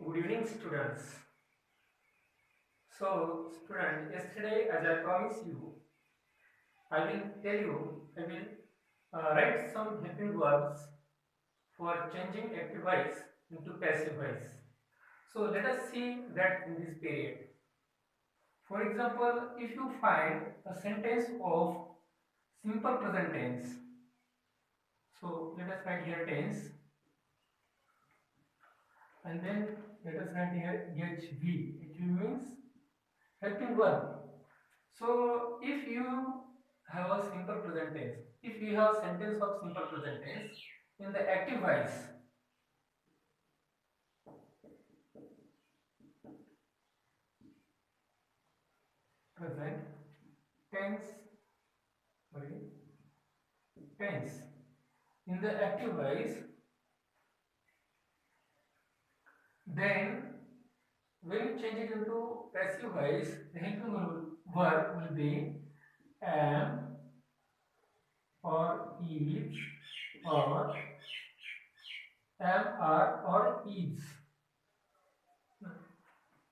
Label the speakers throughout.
Speaker 1: Good evening, students. So, student, yesterday, as I promised you, I will write some helping verbs for changing active voice into passive voice. So, let us see that in this period. For example, if you find a sentence of simple present tense, so let us write here tense, and then let us write here HV. HV means helping verb. So if you have a simple present tense, if you have sentence of simple present tense in the active voice, present tense, sorry, tense in the active voice, then when you change it into passive voice, the helping verb will be am or is or am are or is.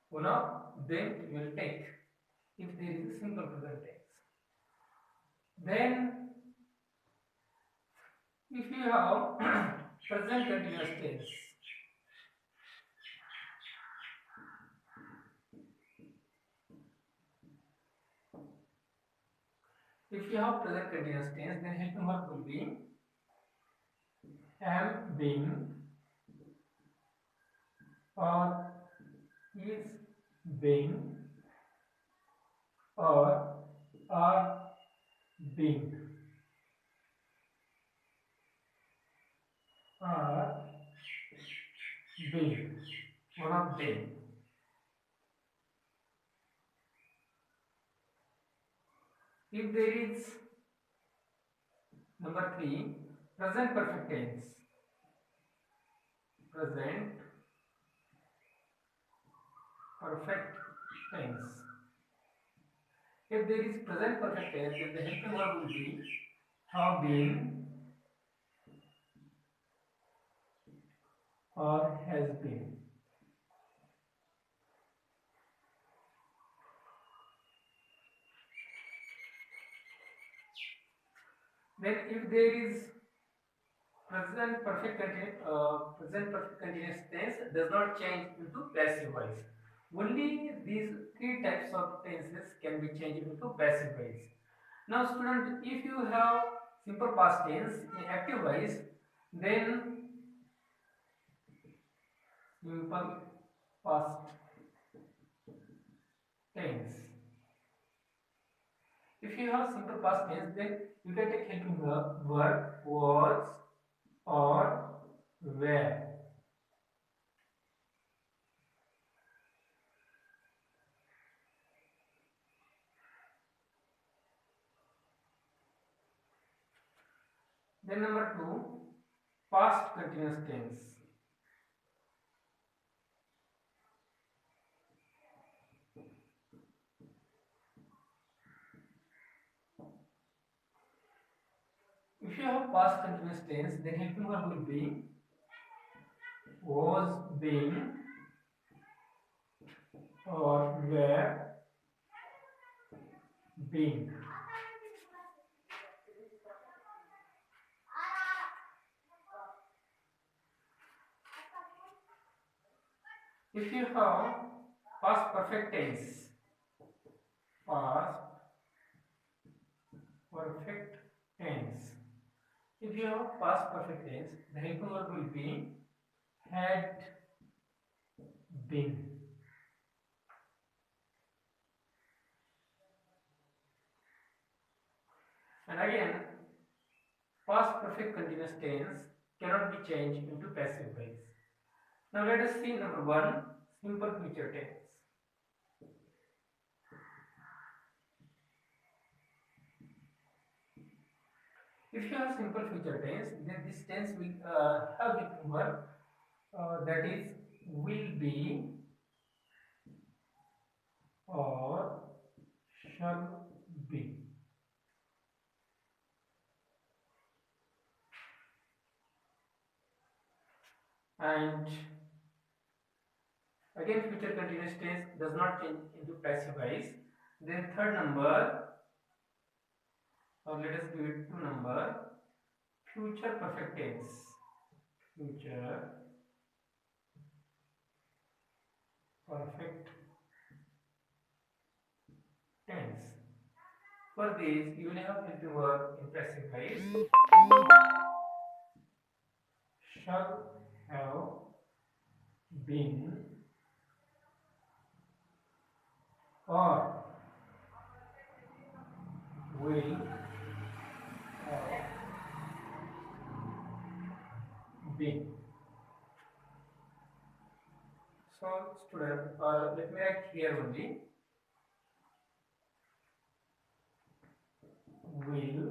Speaker 1: One of them you will take if there is a simple present tense. Then if you have present continuous tense, if you have present continuous tense, then helping verb will be am being or is being or are being are being one of them. If there is number 3 present perfect tense, present perfect tense. If there is present perfect tense, then the helping verb will be have been or has been. Then if there is present perfect continuous tense does not change into passive voice. Only these three types of tenses can be changed into passive voice. Now student, if you have simple past tense in active voice, then simple past tense. If you have simple past tense, then you can take helping verb was or were. Then number 2, past continuous tense. If you have past continuous tense, then helping verb will be was being or were being. If you have past perfect tense, past perfect tense. If you have past perfect tense, the helping verb will be had been. And again, past perfect continuous tense cannot be changed into passive voice. Now let us see number 1, simple future tense. If you have simple future tense, then this tense will have helping verb that is will be or shall be. And Again, future continuous tense does not change into passive voice. Then third number, or let us give it 2 number, future perfect tense. Future perfect tense. For this, you will have helping verb in passive voice. Shall have been, or will have been. So, student, let me write here only. Will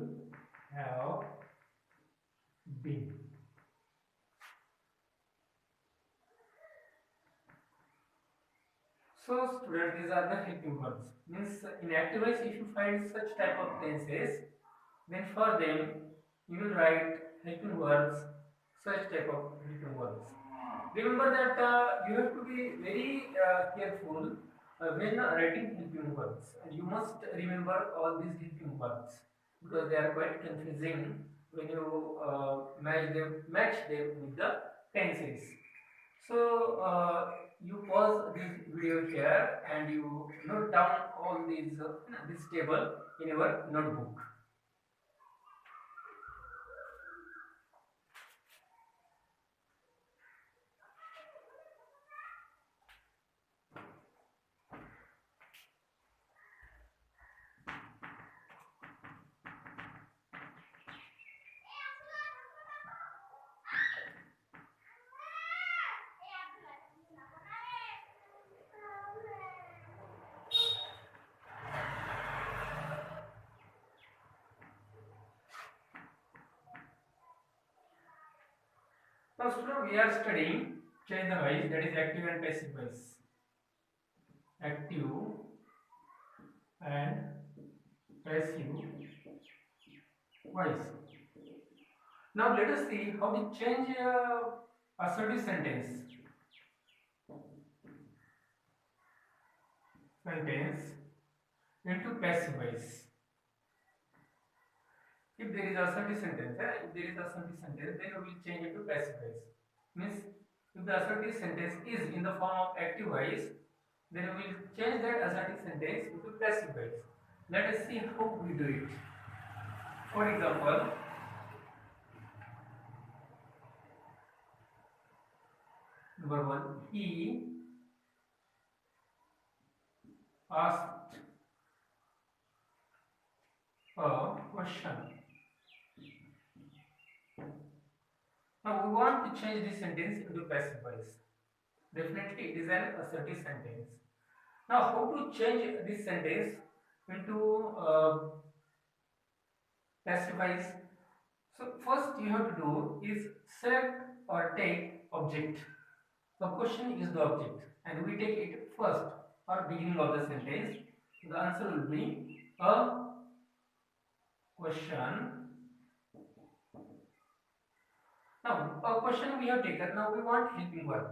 Speaker 1: have been. So, student, these are the helping verbs. Means in active voice, if you find such type of tenses, then for them you will write helping verbs, such type of helping verbs. Remember that you have to be very careful when writing helping verbs, and you must remember all these helping verbs because they are quite confusing when you match them with the tenses. So you pause this video here and you note down all these this table in your notebook. Now, student, we are studying change the voice, that is active and passive voice. Active and passive voice. Now, let us see how to change assertive sentence into passive voice. If there is assertive sentence, then we will change it to passive voice. Means if the assertive sentence is in the form of active voice, then we will change that assertive sentence into passive voice. Let us see how we do it. For example, number 1, he asked a question. Now we want to change this sentence into passive voice. Definitely it is an assertive sentence. Now how to change this sentence into passive voice? So first you have to do is select or take object. The question is the object and we take it first or beginning of the sentence. The answer will be a question. Now a question we have taken. Now we want helping verb.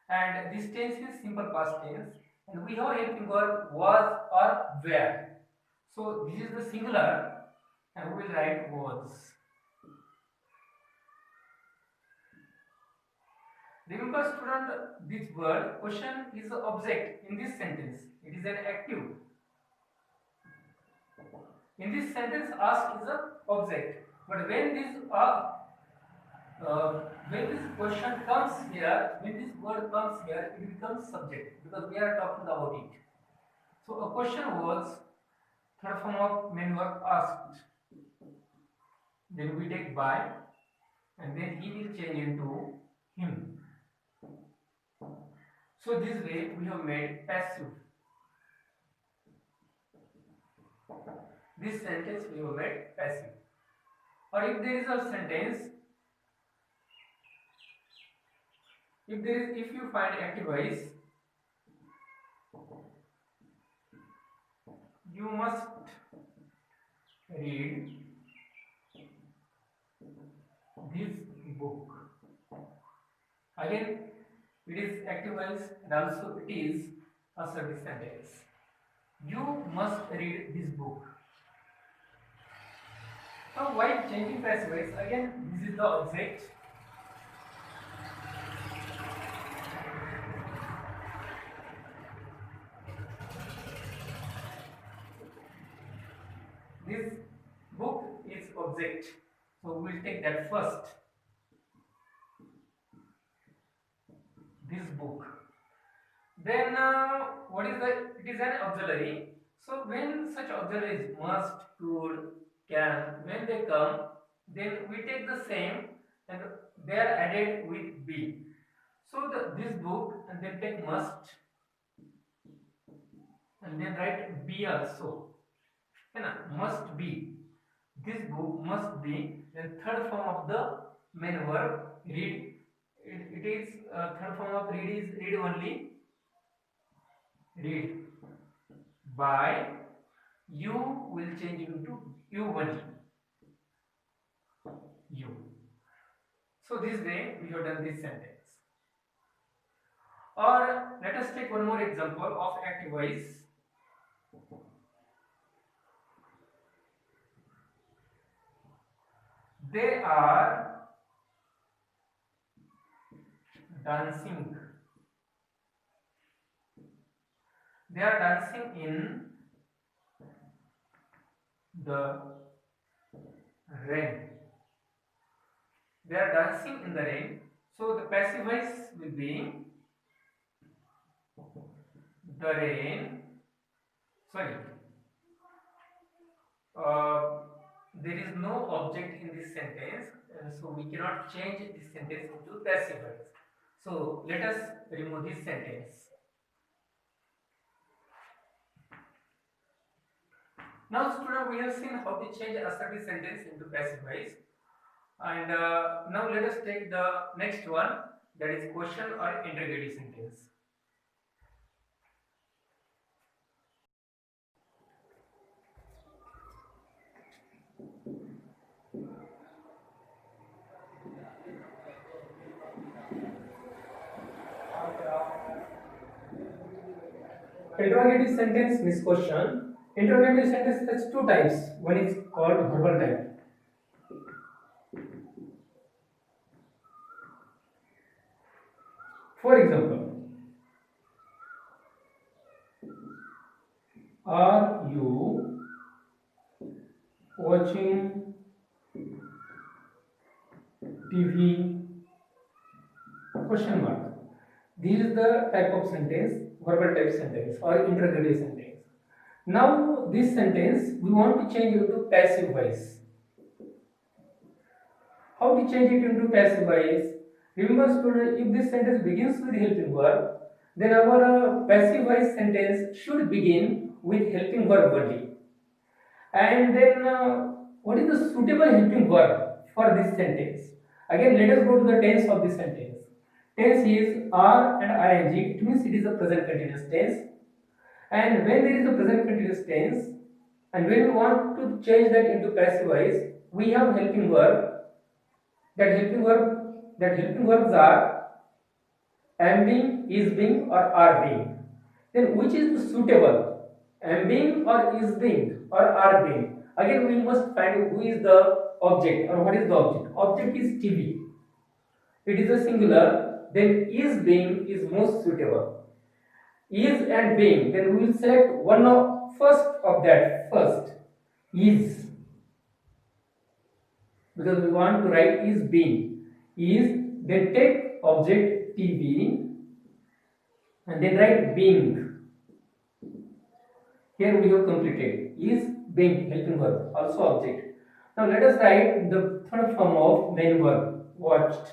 Speaker 1: And this tense is simple past tense and we have helping verb was or were. So this is the singular and we will write was. Remember student, this word question is the object in this sentence. It is an active. In this sentence ask is a object. But when this question comes here, when this word comes here, it becomes subject because we are talking about it. So a question was third form of main verb asked. Then we take by and then he will change into him. So this way we have made passive. This sentence we have made passive. Or if there is a sentence, if you find active voice, you must read this book. Again, It is active voice and also it is assertive sentence. You must read this book. Now while changing passive voice, again this is the object. This book is object. So we will take that first. This book. Then what is the? It is an auxiliary. So when such auxiliaries must, could, can, when they come, then we take the same and they are added with be. So this book and then take must and then write be also. Must be. This book must be. Then third form of the main verb read. It is third form of read is read only. Read. By you will change into you only. You. So this way we have done this sentence. Or let us take one more example of active voice. They are dancing. They are dancing in the rain. They are dancing in the rain. So the passive voice will be the rain. Sorry. There is no object in this sentence, so we cannot change this sentence into passive voice. So let us remove this sentence. Now student, we have seen how to change assertive sentence into passive voice, and now let us take the next one, that is question or interrogative sentence. Interrogative sentence means question. Interrogative sentence has two types. One is called verbal type. For example, are you watching TV? Question mark. This is the type of sentence, verbal type sentence or interrogative sentence. Now this sentence we want to change it to passive voice. How to change it into passive voice? Remember student, if this sentence begins with helping verb, then our passive voice sentence should begin with helping verb only. And then what is the suitable helping verb for this sentence? Again, let us go to the tense of this sentence. Tense is are and ing. It means it is a present continuous tense. And when there is a present continuous tense, and when we want to change that into passive voice, we have helping verb. That helping verbs are am being, is being, or are being. Then which is the suitable? Am being or is being or are being? Again, we must find who is the object or what is the object. Object is TV. It is a singular. Then is being is most suitable. Is and being. Then we will select one of first of that. First is, because we want to write is being. Is, then take object TV and then write being. Here we have completed. Is being helping verb, also object. Now let us write the third form of main verb, watched.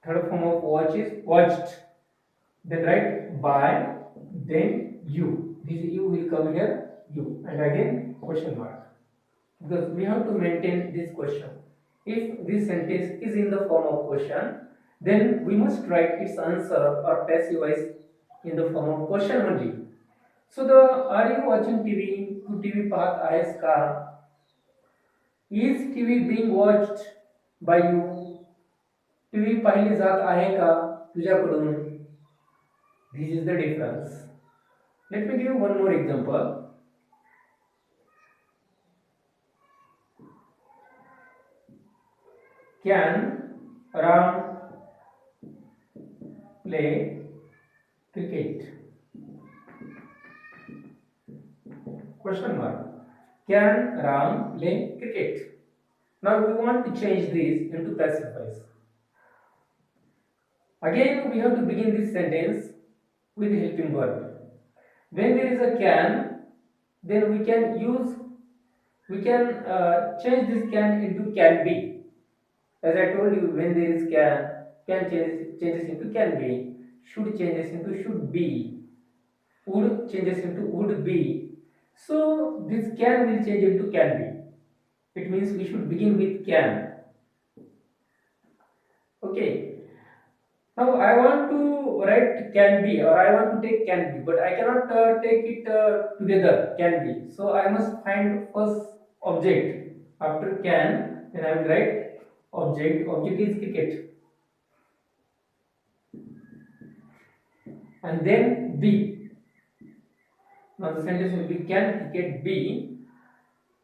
Speaker 1: Third form of watch is watched. Then write by, then you. This you will come here, you, and again question mark, because we have to maintain this question. If this sentence is in the form of question, then we must write its answer or passive voice in the form of question only. So the are you watching TV? To TV path is car. Is TV being watched by you, TV पाहिली जात आहे का तुझ्याकडून. This is the difference. Let me give one more example. Can Ram play cricket? Question mark. Can Ram play cricket? Now we want to change this into passive voice. Again, we have to begin this sentence with the helping verb. When there is a can, then we can change this can into can be. As I told you, when there is can changes into can be, should changes into should be, would changes into would be. So this can will change into can be. It means we should begin with can. Okay. Now I want to write can be, or I want to take can be, but I cannot take it together can be. So I must find first object. After can, then I will write object. Object is cricket. And then be. Now the sentence will be can cricket be.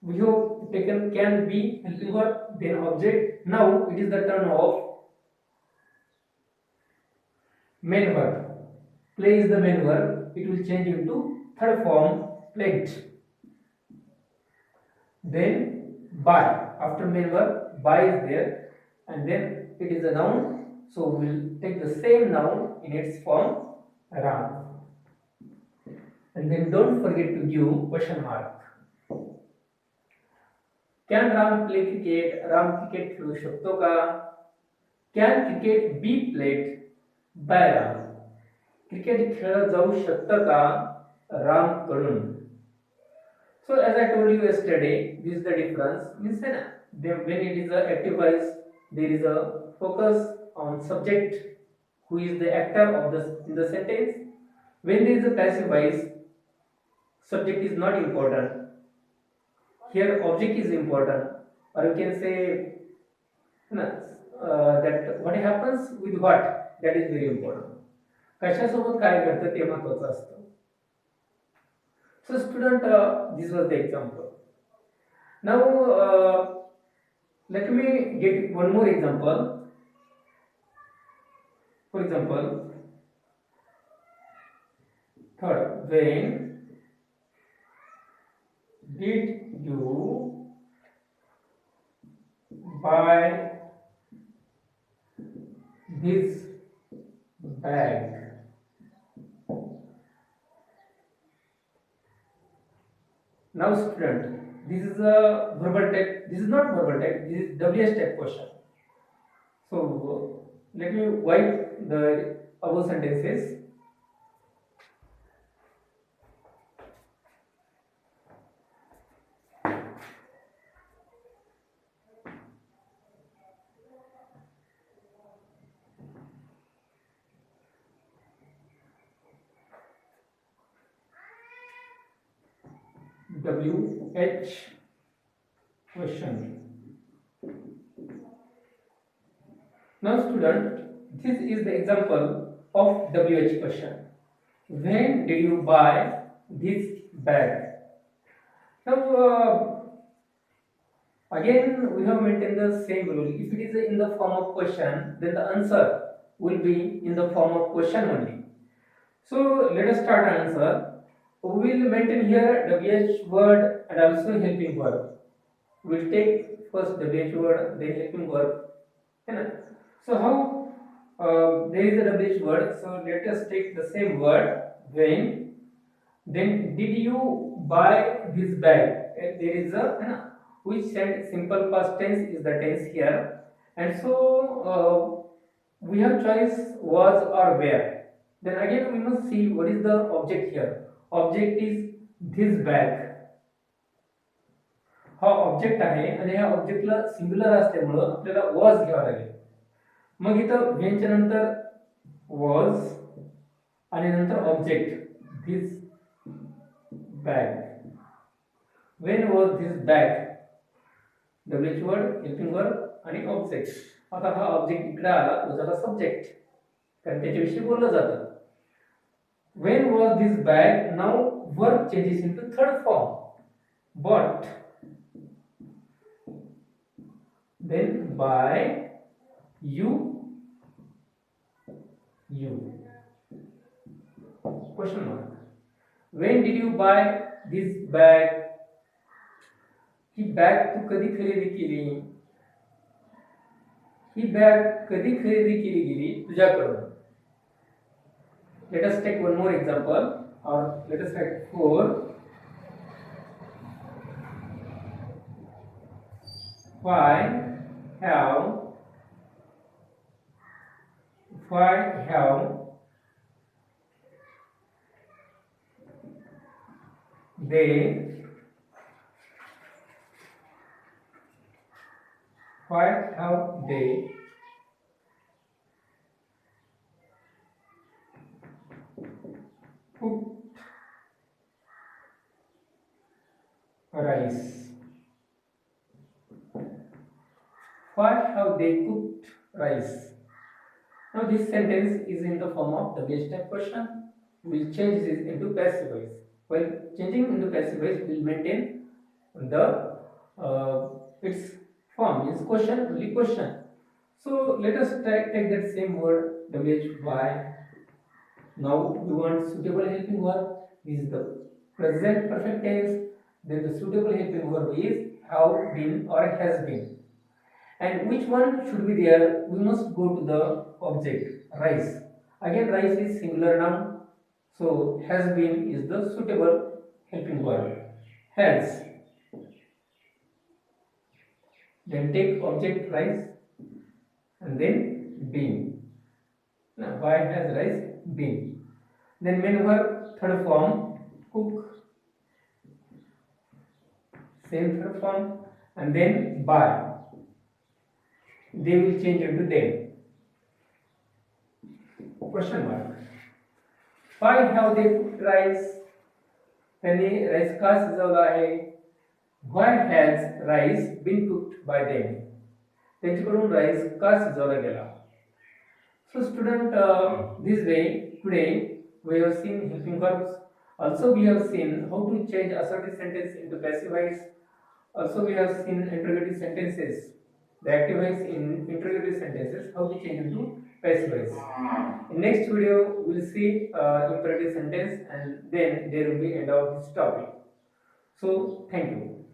Speaker 1: We have taken can be helping verb, then object. Now it is the turn of main verb. Play is the main verb. It will change into third form played. Then by. After main verb, by is there, and then it is a noun. So we will take the same noun in its form Ram. And then don't forget to give question mark. Can Ram play cricket? Ram cricket खेळू शकतो का? Can cricket be played by Ram? Cricket खेळलं जाऊ शकतं का राम कडून? So as I told you yesterday, this is the difference. Means when it is a active voice, there is a focus on subject, who is the actor of the in the sentence. When there is a passive voice, subject is not important. Here object is important, or you can say that what happens with what, that is very important. कशासोबत काय घडतं ते महत्त्वाचं असतं. So student, this was the example. Now let me get one more example. For example, third, when did you buy this bag? Now student, this is a verbal type. This is not verbal type. This is WS type question. So let me wipe the above sentences. WH question. Now student, this is the example of WH question. When did you buy this bag? Now again we have maintained the same rule. If it is in the form of question, then the answer will be in the form of question only. So let us start answer. We will maintain here WH word and also helping verb. We will take first WH word, then helping verb. So how there is a WH word, so let us take the same word when. Then did you buy this bag? There is a which simple past tense is the tense here, and so we have choice was or where. Then again we must see what is the object here. Object is this bag. हा object आहे आणि ह्या ऑब्जेक्टला singular असल्यामुळे आपल्याला was घ्यावा लागेल. मग इथं व्हेनच्या नंतर वॉज आणि नंतर object this bag. When was this bag? WH word, helping verb आणि ऑब्जेक्ट. आता हा ऑब्जेक्ट इकडे आला तो झाला सब्जेक्ट, कारण त्याच्याविषयी बोललं जातं. When was this bag? Now verb changes into third form. But then by you. Question mark. When did you buy this bag? He bag तू कधी खरेदी केली? ही बॅग कधी खरेदी केली गेली तुझ्याकडून? Let us take one more example, or let us write 4. Why have they cooked rice? Why have they cooked rice? Now this sentence is in the form of WH type question. We will change this into passive voice. While changing into passive voice, we will maintain the its form, means question, only question. So let us take that same word WH, why. Now we want suitable helping verb. This is the present perfect tense. Then the suitable helping verb is have been or has been. And which one should be there? We must go to the object rice. Again, rice is singular noun, so has been is the suitable helping verb. Has. Then take object rice and then been. Now, why has rice been? Then main verb third form cook, same third form, and then by. They will change into them. Question mark. Why have they cooked rice? त्यांनी rice का शिजवला आहे? Why has rice been cooked by them? त्यांच्याकडून rice का शिजवला गेला? So student, this way today we have seen helping verbs. Also we have seen how to change assertive sentence into passive voice. Also we have seen interrogative sentences, the active voice in interrogative sentences, how to change into passive voice. In next video we will see imperative sentence, and then there will be end of this topic. So thank you.